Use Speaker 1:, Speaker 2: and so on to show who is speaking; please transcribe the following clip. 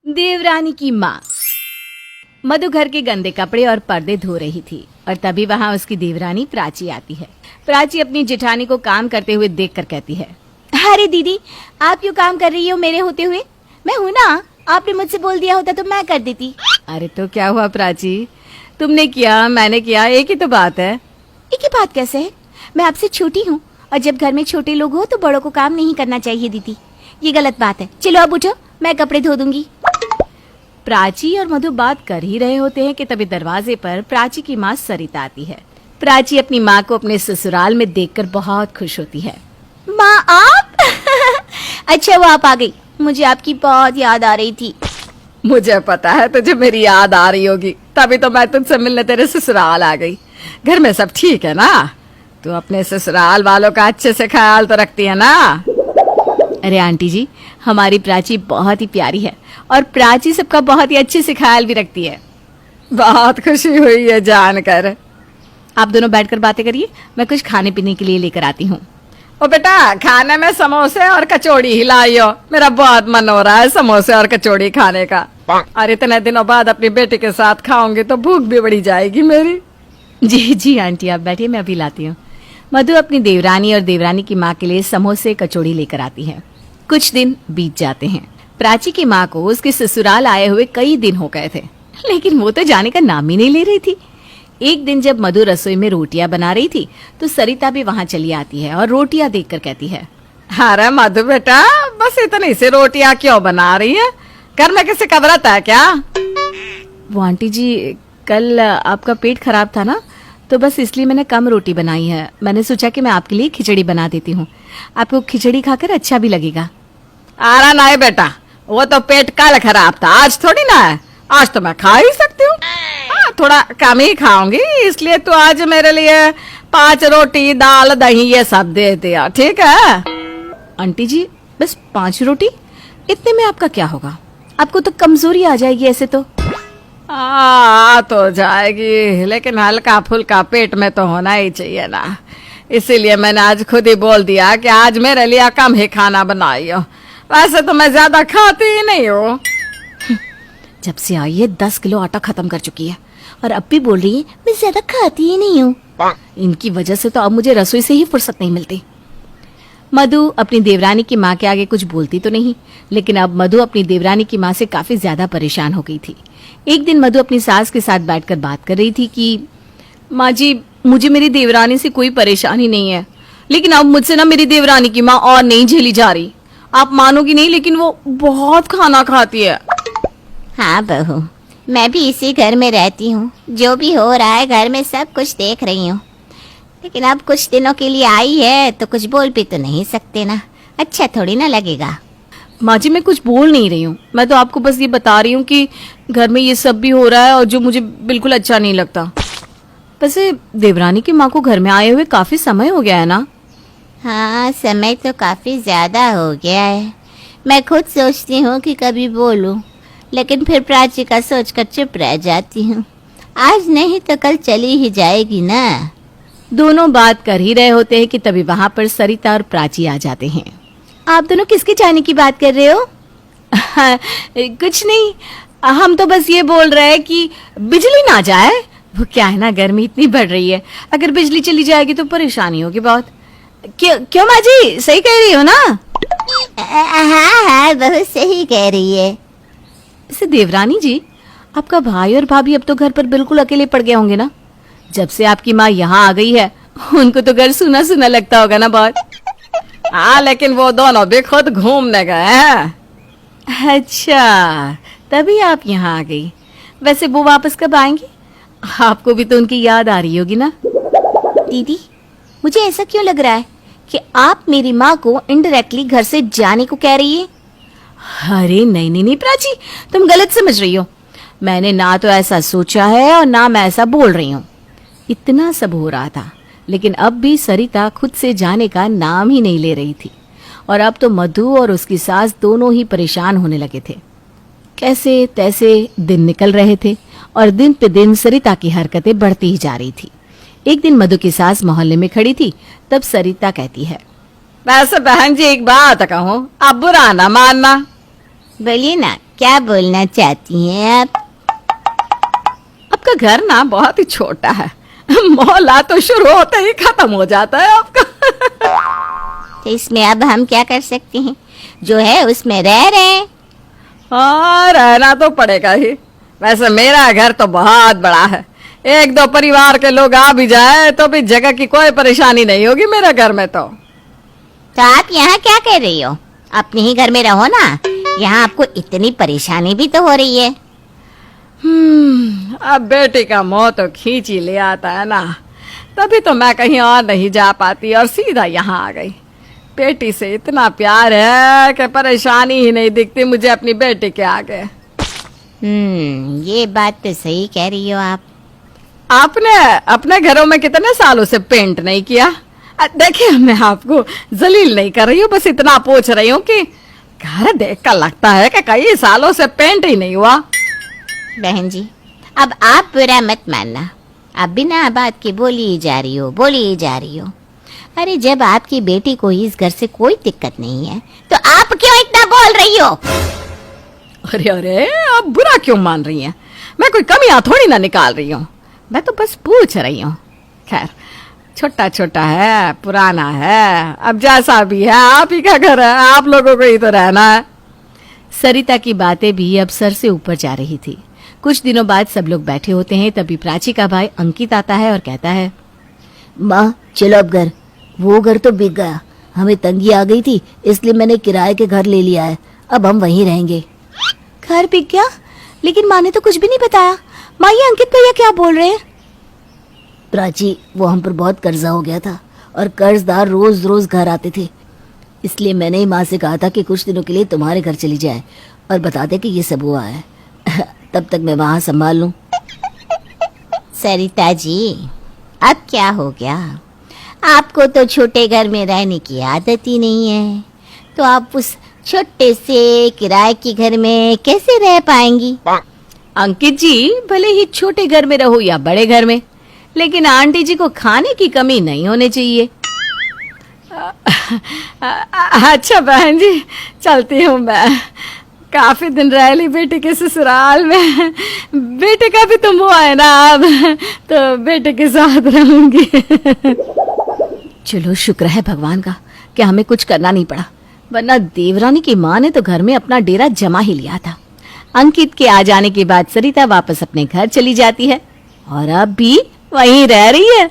Speaker 1: देवरानी की माँ। मधु घर के गंदे कपड़े और पर्दे धो रही थी और तभी वहाँ उसकी देवरानी प्राची आती है। प्राची अपनी जेठानी को काम करते हुए देखकर कहती है, अरे दीदी, आप क्यों काम कर रही हो मेरे होते हुए? मैं हूँ ना, आपने मुझसे बोल दिया होता तो मैं कर देती। अरे तो क्या हुआ प्राची, तुमने किया मैंने किया, एक ही तो बात है। एक ही बात कैसे है? मैं आपसे छोटी हूँ और जब घर में छोटे लोग हो तो बड़ों को काम नहीं करना चाहिए दीदी, ये गलत बात है। चलो अब उठो, मैं कपड़े धो दूंगी। प्राची और मधु बात कर ही रहे होते हैं कि तभी दरवाजे पर प्राची की माँ सरिता आती है। प्राची अपनी माँ को अपने ससुराल में देखकर बहुत खुश होती है। माँ आप? अच्छा वो आप आ गई, मुझे आपकी बहुत याद आ रही थी। मुझे पता है तुझे मेरी याद आ रही होगी, तभी तो मैं तुझसे मिलने तेरे ससुराल आ गई। घर में सब ठीक है ना? तू अपने ससुराल वालों का अच्छे से ख्याल तो रखती है ना? अरे आंटी जी, हमारी प्राची बहुत ही प्यारी है और प्राची सबका बहुत ही अच्छे से ख्याल भी रखती है। बहुत खुशी हुई है जानकर। आप दोनों बैठकर बातें करिए, मैं कुछ खाने पीने के लिए लेकर आती हूँ। ओ बेटा, खाने में समोसे और कचौड़ी ही लाइयो, मेरा बहुत मन हो रहा है समोसे और कचौड़ी खाने का। और इतने दिनों बाद अपनी बेटी के साथ खाऊंगी तो भूख भी बढ़ी जाएगी मेरी। जी जी आंटी, आप बैठिए, मैं अभी लाती हूँ। मधु अपनी देवरानी और देवरानी की माँ के लिए समोसे कचौड़ी लेकर आती है। कुछ दिन बीत जाते हैं। प्राची की माँ को उसके ससुराल आए हुए कई दिन हो गए थे, लेकिन वो तो जाने का नाम ही नहीं ले रही थी। एक दिन जब मधु रसोई में रोटियां बना रही थी तो सरिता भी वहाँ चली आती है और रोटियां देखकर कहती है, अरे मधु बेटा, बस इतनी सी रोटियां क्यों बना रही है? घर में किसी का व्रत है क्या? वो आंटी जी, कल आपका पेट खराब था ना, तो बस इसलिए मैंने कम रोटी बनाई है। मैंने सोचा कि मैं आपके लिए खिचड़ी बना देती हूँ, आपको खिचड़ी खाकर अच्छा भी लगेगा। अरे नहीं बेटा, वो तो पेट कल खराब था, आज थोड़ी ना है। आज तो मैं खा ही सकती हूँ, थोड़ा कम ही खाऊंगी, इसलिए तो आज मेरे लिए 5 रोटी दाल दही ये सब दे दिया, ठीक है? आंटी जी, बस 5 रोटी? इतने में आपका क्या होगा? आपको तो कमजोरी आ जाएगी ऐसे तो। तो जाएगी, लेकिन हल्का फुल्का पेट में तो होना ही चाहिए ना, इसीलिए मैंने आज खुद ही बोल दिया कि आज मेरे लिए कम ही खाना बनाइयो। वैसे तो मैं ज्यादा खाती ही नहीं हूँ। जब से आई है 10 किलो आटा खत्म कर चुकी है और अब भी बोल रही है मैं ज्यादा खाती ही नहीं हूँ। इनकी वजह से तो अब मुझे रसोई से ही फुर्सत नहीं मिलती। मधु अपनी देवरानी की माँ के आगे कुछ बोलती तो नहीं, लेकिन अब मधु अपनी देवरानी की माँ से काफी ज्यादा परेशान हो गई थी। एक दिन मधु अपनी सास के साथ बैठकर बात कर रही थी कि माँ जी, मुझे मेरी देवरानी से कोई परेशानी नहीं है, लेकिन अब मुझसे ना मेरी देवरानी की माँ और नहीं झेली जा रही। आप मानोगी नहीं, लेकिन वो बहुत खाना खाती है।
Speaker 2: हाँ बहू, मैं भी इसी घर में रहती हूँ, जो भी हो रहा है घर में सब कुछ देख रही हूँ, लेकिन अब कुछ दिनों के लिए आई है तो कुछ बोल भी तो नहीं सकते ना, अच्छा थोड़ी ना लगेगा।
Speaker 1: माँ जी, मैं कुछ बोल नहीं रही हूँ, मैं तो आपको बस ये बता रही हूँ कि घर में ये सब भी हो रहा है और जो मुझे बिल्कुल अच्छा नहीं लगता। वैसे देवरानी की माँ को घर में आए हुए काफी समय हो गया है ना?
Speaker 2: हाँ, समय तो काफी ज्यादा हो गया है। मैं खुद सोचती हूँ कि कभी बोलूँ, लेकिन फिर प्राची का सोचकर चुप रह जाती हूँ। आज नहीं तो कल चली ही जाएगी ना।
Speaker 1: दोनों बात कर ही रहे होते हैं कि तभी वहाँ पर सरिता और प्राची आ जाते हैं। आप दोनों किसके जाने की बात कर रहे हो? कुछ नहीं, हम तो बस ये बोल रहे हैं कि बिजली ना जाए। वो क्या है ना, गर्मी इतनी बढ़ रही है, अगर बिजली चली जाएगी तो परेशानी होगी बहुत। क्यों माँ जी, सही कह रही हो ना?
Speaker 2: हाँ, बहुत सही कह रही है।
Speaker 1: वैसे देवरानी जी, आपका भाई और भाभी अब तो घर पर बिल्कुल अकेले पड़ गए होंगे ना? जब से आपकी माँ यहाँ आ गई है, उनको तो घर सुना सुना लगता होगा ना बहुत। हाँ, लेकिन वो दोनों भी खुद घूमने गए हैं। अच्छा, तभी आप यहाँ आ गई। वैसे वो वापस कब आएंगी? आपको भी तो उनकी याद आ रही होगी ना?
Speaker 2: दीदी, मुझे ऐसा क्यों लग रहा है कि आप मेरी माँ को इनडायरेक्टली घर से जाने को कह रही है?
Speaker 1: अरे नहीं नहीं नहीं प्राची, तुम गलत समझ रही हो। मैंने ना तो ऐसा सोचा है और ना मैं ऐसा बोल रही हूँ। इतना सब हो रहा था, लेकिन अब भी सरिता खुद से जाने का नाम ही नहीं ले रही थी और अब तो मधु और उसकी सास दोनों ही परेशान होने लगे थे। कैसे तैसे दिन निकल रहे थे और दिन पे दिन सरिता की हरकतें बढ़ती ही जा रही थी। एक दिन मधु की सास मोहल्ले में खड़ी थी, तब सरिता कहती है, वैसे बहन जी एक बात कहूँ, अब बुरा ना मानना।
Speaker 2: बोलिए ना, क्या बोलना चाहती हैं आप?
Speaker 1: आपका घर ना बहुत ही छोटा है, मोहल्ला तो शुरू होते ही खत्म हो जाता है आपका।
Speaker 2: तो इसमें अब हम क्या कर सकते हैं? जो है उसमें रह रहे हैं।
Speaker 1: हाँ, रहना तो पड़ेगा ही। वैसे मेरा घर तो बहुत बड़ा है, एक दो परिवार के लोग आ भी जाए तो भी जगह की कोई परेशानी नहीं होगी मेरे घर में तो।
Speaker 2: आप यहाँ क्या कर रही हो? अपने ही घर में रहो ना, यहाँ आपको इतनी परेशानी भी तो हो रही है।
Speaker 1: अब बेटी का मोह तो खींच ही ले आता है ना, तभी तो मैं कहीं और नहीं जा पाती और सीधा यहाँ आ गई। बेटी से इतना प्यार है कि परेशानी ही नहीं दिखती मुझे अपनी बेटी के आगे।
Speaker 2: ये बात तो सही कह रही हो आप।
Speaker 1: आपने अपने घरों में कितने सालों से पेंट नहीं किया? देखिए, मैं आपको जलील नहीं कर रही हूँ, बस इतना पूछ रही हूँ कि घर देख कर लगता है कि कई सालों से पेंट ही नहीं हुआ।
Speaker 2: बहन जी, अब आप बुरा मत मानना, आप बिना बात के बोली ही जा रही हो। अरे जब आपकी बेटी को इस घर से कोई दिक्कत नहीं है तो आप क्यों इतना बोल रही हो?
Speaker 1: अरे अरे, आप बुरा क्यों मान रही हैं? मैं कोई कमियां थोड़ी ना निकाल रही हूँ, मैं तो बस पूछ रही हूँ। खैर, छोटा छोटा है, पुराना है, अब जैसा भी है आप ही का घर है, आप लोगों को ही तो रहना है। सरिता की बातें भी अब सर से ऊपर जा रही थी। कुछ दिनों बाद सब लोग बैठे होते हैं, तभी प्राची का भाई अंकित आता है और कहता है,
Speaker 3: माँ चलो अब घर, वो घर तो बिक गया, हमें तंगी आ गई थी इसलिए मैंने किराए के घर ले लिया है, अब हम वहीं रहेंगे।
Speaker 1: घर बिक गया? लेकिन माँ ने तो कुछ भी नहीं बताया। माँ, ये अंकित भैया क्या बोल रहे हैं?
Speaker 3: प्राची, वो हम पर बहुत कर्जा हो गया था और कर्जदार रोज रोज घर आते थे, इसलिए मैंने ही माँ से कहा था कि कुछ दिनों के लिए तुम्हारे घर चली जाए और बता दे कि ये सब हुआ है। तब तक मैं वहाँ संभाल लूँ।
Speaker 2: सरिता जी, अब क्या हो गया? आपको तो छोटे घर में रहने की आदत ही नहीं है, तो आप उस छोटे से किराए के घर में कैसे रह पाएंगी?
Speaker 1: अंकित जी, भले ही छोटे घर में रहो या बड़े घर में, लेकिन आंटी जी को खाने की कमी नहीं होनी चाहिए। अच्छा बहन जी, चलती हूँ मैं। काफी दिन रह ली बेटे के ससुराल में, बेटे का भी तो मुँह है ना अब, तो बेटे के साथ रहूंगी। चलो, शुक्र है भगवान का कि हमें कुछ करना नहीं पड़ा, वरना देवरानी की माँ ने तो घर में अपना डेरा जमा ही लिया था। अंकित के आ जाने के बाद सरिता वापस अपने घर चली जाती है और अब भी वहीं रह रही है।